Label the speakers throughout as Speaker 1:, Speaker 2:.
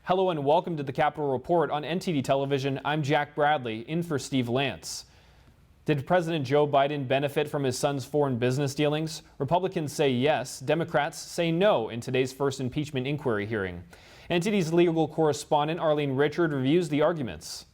Speaker 1: Hello and welcome to the Capitol Report on NTD Television. I'm Jack Bradley, in for Steve Lance. Did President Joe Biden benefit from his son's foreign business dealings? Republicans say yes, Democrats say no in today's first impeachment inquiry hearing. NTD's legal correspondent Arlene Richard reviews the arguments.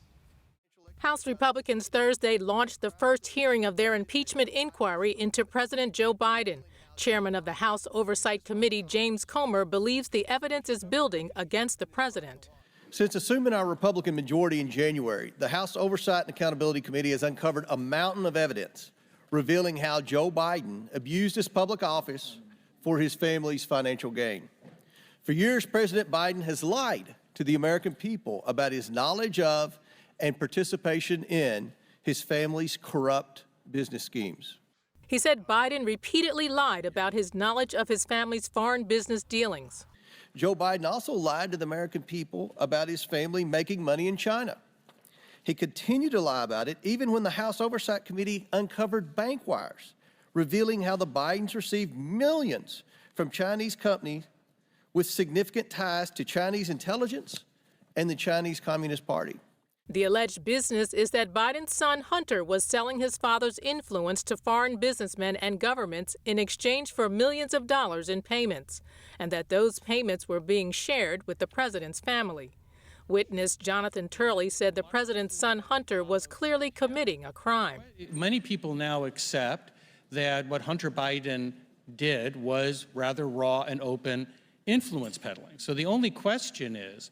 Speaker 2: House Republicans Thursday launched the first hearing of their impeachment inquiry into President Joe Biden. Chairman of the House Oversight Committee, James Comer, believes the evidence is building against the president.
Speaker 3: Since assuming our Republican majority in January, the House Oversight and Accountability Committee has uncovered a mountain of evidence revealing how Joe Biden abused his public office for his family's financial gain. For years, President Biden has lied to the American people about his knowledge of and participation in his family's corrupt business schemes.
Speaker 2: He said Biden repeatedly lied about his knowledge of his family's foreign business dealings.
Speaker 3: Joe Biden also lied to the American people about his family making money in China. He continued to lie about it even when the House Oversight Committee uncovered bank wires, revealing how the Bidens received millions from Chinese companies with significant ties to Chinese intelligence and the Chinese Communist Party.
Speaker 2: The alleged business is that Biden's son Hunter was selling his father's influence to foreign businessmen and governments in exchange for millions of dollars in payments, and that those payments were being shared with the president's family. Witness Jonathan Turley said the president's son Hunter was clearly committing a crime.
Speaker 4: Many people now accept that what Hunter Biden did was rather raw and open influence peddling. So the only question is,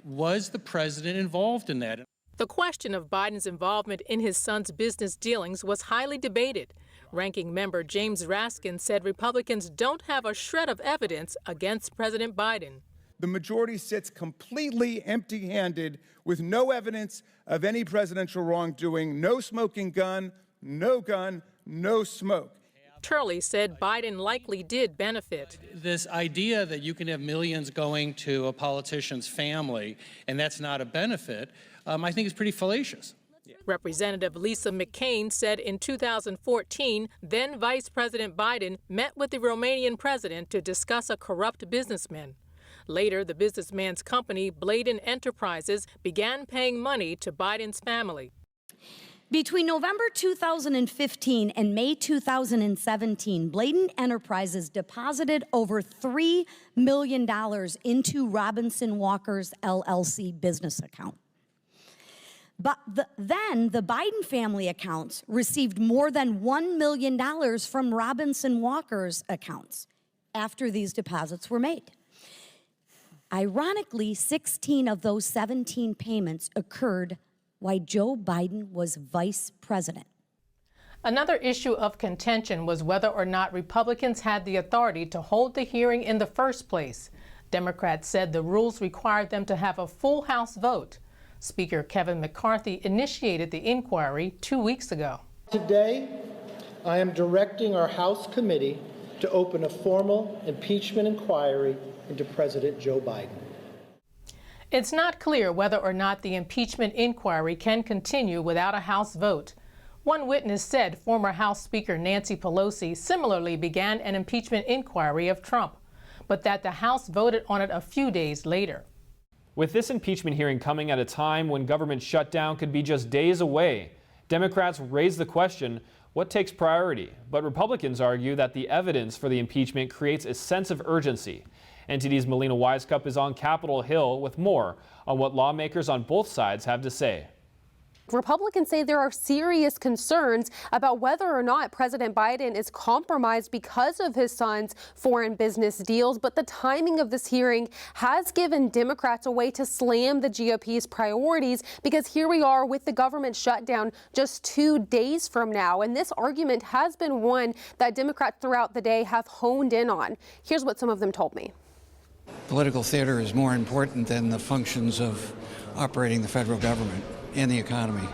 Speaker 4: was the president involved in that?
Speaker 2: The question of Biden's involvement in his son's business dealings was highly debated. Ranking member James Raskin said Republicans don't have a shred of evidence against President Biden.
Speaker 5: The majority sits completely empty-handed with no evidence of any presidential wrongdoing, no smoking gun, no smoke.
Speaker 2: Turley said Biden likely did benefit.
Speaker 4: This idea that you can have millions going to a politician's family and that's not a benefit, I think is pretty fallacious.
Speaker 2: Representative Lisa McCain said in 2014, then Vice President Biden met with the Romanian president to discuss a corrupt businessman. Later, the businessman's company, Bladen Enterprises, began paying money to Biden's family.
Speaker 6: Between November 2015 and May 2017, Bladen Enterprises deposited over $3 million into Robinson Walker's LLC business account. But then the Biden family accounts received more than $1 million from Robinson Walker's accounts after these deposits were made. Ironically, 16 of those 17 payments occurred while Joe Biden was vice president.
Speaker 2: Another issue of contention was whether or not Republicans had the authority to hold the hearing in the first place. Democrats said the rules required them to have a full House vote. Speaker Kevin McCarthy initiated the inquiry 2 weeks ago.
Speaker 7: Today, I am directing our House committee to open a formal impeachment inquiry into President Joe Biden.
Speaker 2: It's not clear whether or not the impeachment inquiry can continue without a House vote. One witness said former House Speaker Nancy Pelosi similarly began an impeachment inquiry of Trump, but that the House voted on it a few days later.
Speaker 1: With this impeachment hearing coming at a time when government shutdown could be just days away, Democrats raise the question, what takes priority? But Republicans argue that the evidence for the impeachment creates a sense of urgency. NTD's Melina Wisecup is on Capitol Hill with more on what lawmakers on both sides have to say.
Speaker 8: Republicans say there are serious concerns about whether or not President Biden is compromised because of his son's foreign business deals, but the timing of this hearing has given Democrats a way to slam the GOP's priorities, because here we are with the government shutdown just 2 days from now, and this argument has been one that Democrats throughout the day have honed in on. Here's what some of them told me.
Speaker 9: Political theater is more important than the functions of operating the federal government and the economy.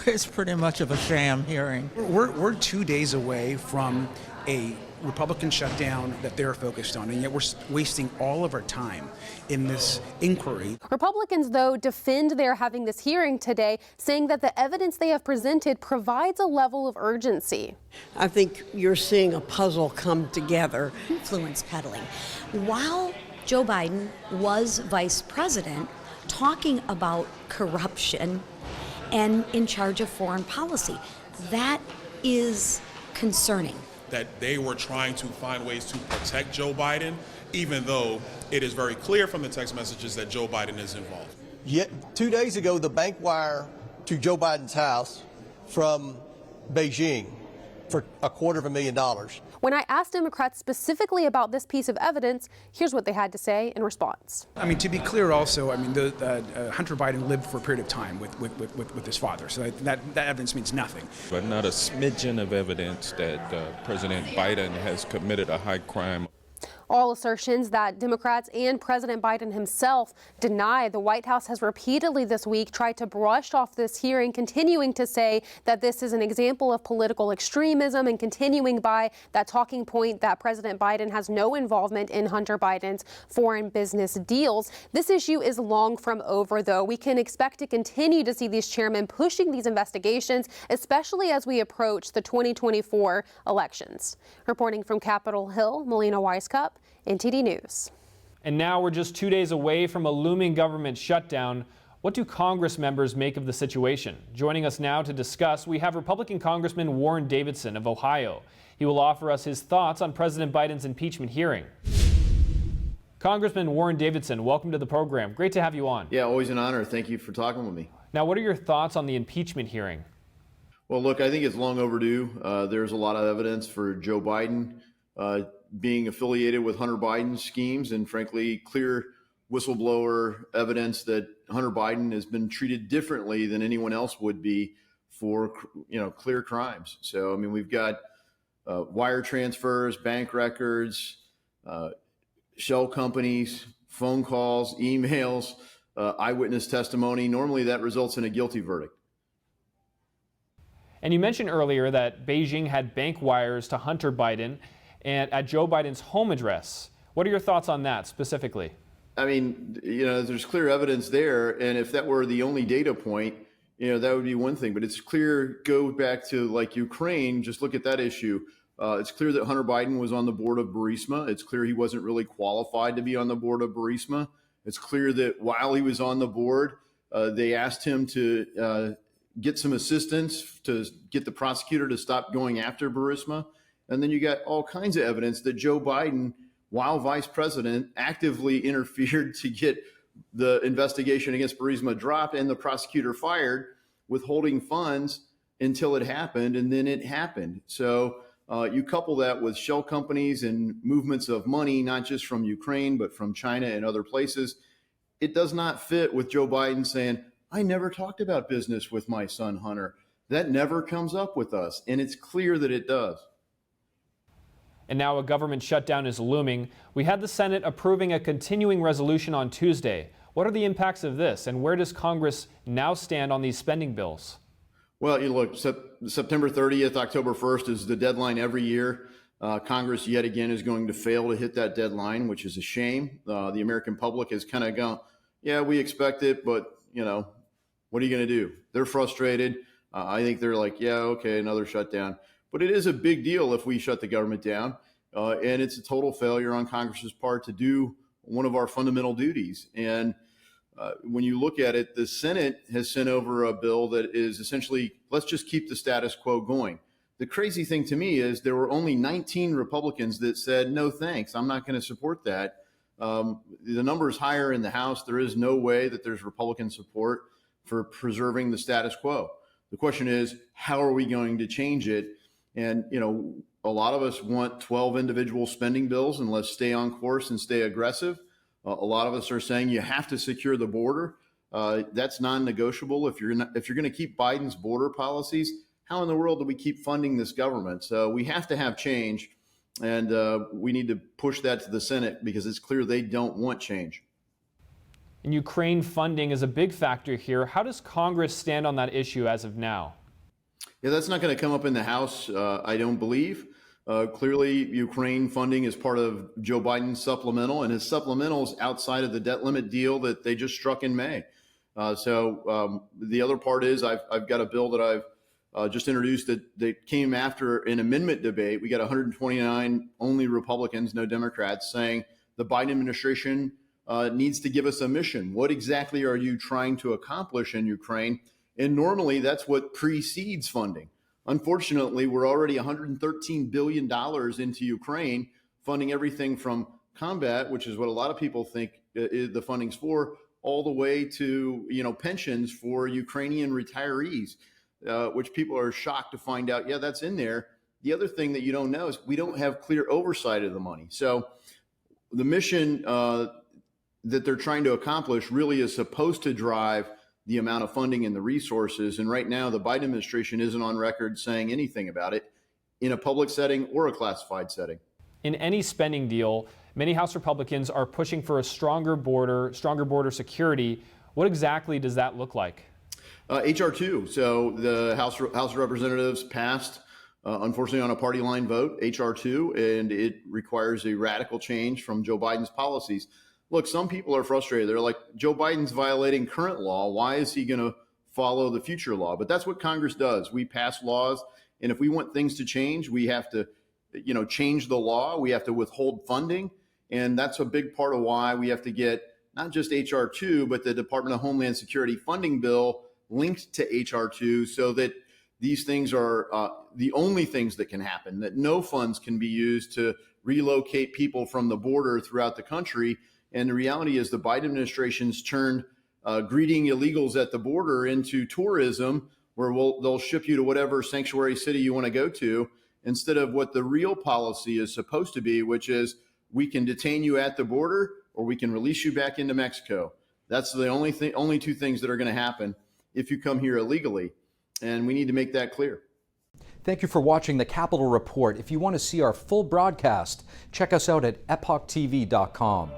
Speaker 10: It's pretty much of a sham hearing.
Speaker 11: We're 2 days away from a Republican shutdown that they're focused on, and yet we're wasting all of our time in this inquiry.
Speaker 8: Republicans, though, defend their having this hearing today, saying that the evidence they have presented provides a level of urgency.
Speaker 12: I think you're seeing a puzzle come together. Influence peddling. While
Speaker 6: Joe Biden was vice president talking about corruption and in charge of foreign policy. That is concerning.
Speaker 12: That they were trying to find ways to protect Joe Biden, even though it is very clear from the text messages that Joe Biden is involved.
Speaker 3: Yet 2 days ago, the bank wire to Joe Biden's house from Beijing for $250,000.
Speaker 8: When I asked Democrats specifically about this piece of evidence, here's what they had to say in response.
Speaker 11: I mean, to be clear also, I mean, Hunter Biden lived for a period of time with his father, so that evidence means nothing.
Speaker 13: But not a smidgen of evidence that President Biden has committed a high crime.
Speaker 8: All assertions that Democrats and President Biden himself deny. The White House has repeatedly this week tried to brush off this hearing, continuing to say that this is an example of political extremism and continuing by that talking point that President Biden has no involvement in Hunter Biden's foreign business deals. This issue is long from over, though. We can expect to continue to see these chairmen pushing these investigations, especially as we approach the 2024 elections. Reporting from Capitol Hill, Melina Weiskup, NTD News.
Speaker 1: And now we're just 2 days away from a looming government shutdown. What do Congress members make of the situation? Joining us now to discuss, we have Republican Congressman Warren Davidson of Ohio. He will offer us his thoughts on President Biden's impeachment hearing. Congressman Warren Davidson, welcome to the program. Great to have you on.
Speaker 14: Yeah, always an honor. Thank you for talking with me.
Speaker 1: Now, what are your thoughts on the impeachment hearing?
Speaker 14: Well, look, I think it's long overdue. There's a lot of evidence for Joe Biden being affiliated with Hunter Biden's schemes, and frankly, clear whistleblower evidence that Hunter Biden has been treated differently than anyone else would be for, clear crimes. So, I mean, we've got wire transfers, bank records, shell companies, phone calls, emails, eyewitness testimony. Normally that results in a guilty verdict.
Speaker 1: And you mentioned earlier that Beijing had bank wires to Hunter Biden and at Joe Biden's home address. What are your thoughts on that specifically?
Speaker 14: I mean, there's clear evidence there. And if that were the only data point, that would be one thing. But it's clear, go back to like Ukraine, just look at that issue. It's clear that Hunter Biden was on the board of Burisma. It's clear he wasn't really qualified to be on the board of Burisma. It's clear that while he was on the board, they asked him to get some assistance to get the prosecutor to stop going after Burisma. And then you got all kinds of evidence that Joe Biden, while vice president, actively interfered to get the investigation against Burisma dropped and the prosecutor fired, withholding funds until it happened, and then it happened. So you couple that with shell companies and movements of money, not just from Ukraine, but from China and other places. It does not fit with Joe Biden saying, I never talked about business with my son, Hunter. That never comes up with us. And it's clear that it does.
Speaker 1: And now a government shutdown is looming. We had the Senate approving a continuing resolution on Tuesday. What are the impacts of this, and where does Congress now stand on these spending bills? Well,
Speaker 14: look, September 30th, October 1st is the deadline every year. Congress yet again is going to fail to hit that deadline, which is a shame. The American public has kind of gone, yeah, we expect it, but, what are you going to do? They're frustrated. I think they're like, yeah, okay, another shutdown. But it is a big deal if we shut the government down, and it's a total failure on Congress's part to do one of our fundamental duties. And when you look at it, the Senate has sent over a bill that is essentially, let's just keep the status quo going. The crazy thing to me is there were only 19 Republicans that said, no, thanks, I'm not going to support that. The number is higher in the House. There is no way that there's Republican support for preserving the status quo. The question is, how are we going to change it? And, a lot of us want 12 individual spending bills, and let's stay on course and stay aggressive. A lot of us are saying you have to secure the border. That's non-negotiable. If you're going to keep Biden's border policies, how in the world do we keep funding this government? So we have to have change, and we need to push that to the Senate because it's clear they don't want change.
Speaker 1: And Ukraine funding is a big factor here. How does Congress stand on that issue as of now?
Speaker 14: Yeah, that's not going to come up in the House, I don't believe. Clearly, Ukraine funding is part of Joe Biden's supplemental, and his supplemental is outside of the debt limit deal that they just struck in May. So the other part is I've got a bill that I've just introduced that came after an amendment debate. We got 129 only Republicans, no Democrats, saying the Biden administration needs to give us a mission. What exactly are you trying to accomplish in Ukraine? And normally that's what precedes funding. Unfortunately, we're already $113 billion into Ukraine, funding everything from combat, which is what a lot of people think the funding's for, all the way to pensions for Ukrainian retirees, which people are shocked to find out, yeah, that's in there. The other thing that you don't know is we don't have clear oversight of the money. So the mission that they're trying to accomplish really is supposed to drive the amount of funding and the resources. And right now, the Biden administration isn't on record saying anything about it in a public setting or a classified setting.
Speaker 1: In any spending deal, many House Republicans are pushing for a stronger border security. What exactly does that look like?
Speaker 14: H.R. 2. So the House of Representatives passed, unfortunately on a party line vote, H.R. 2, and it requires a radical change from Joe Biden's policies. Look, some people are frustrated. They're like, Joe Biden's violating current law. Why is he going to follow the future law? But that's what Congress does. We pass laws, and if we want things to change, we have to, change the law. We have to withhold funding, and that's a big part of why we have to get not just H.R. 2, but the Department of Homeland Security funding bill linked to H.R. 2 so that these things are the only things that can happen, that no funds can be used to relocate people from the border throughout the country. And the reality is the Biden administration's turned greeting illegals at the border into tourism, where they'll ship you to whatever sanctuary city you want to go to, instead of what the real policy is supposed to be, which is we can detain you at the border or we can release you back into Mexico. That's the only two things that are going to happen if you come here illegally. And we need to make that clear.
Speaker 15: Thank you for watching the Capitol Report. If you want to see our full broadcast, check us out at epochtv.com.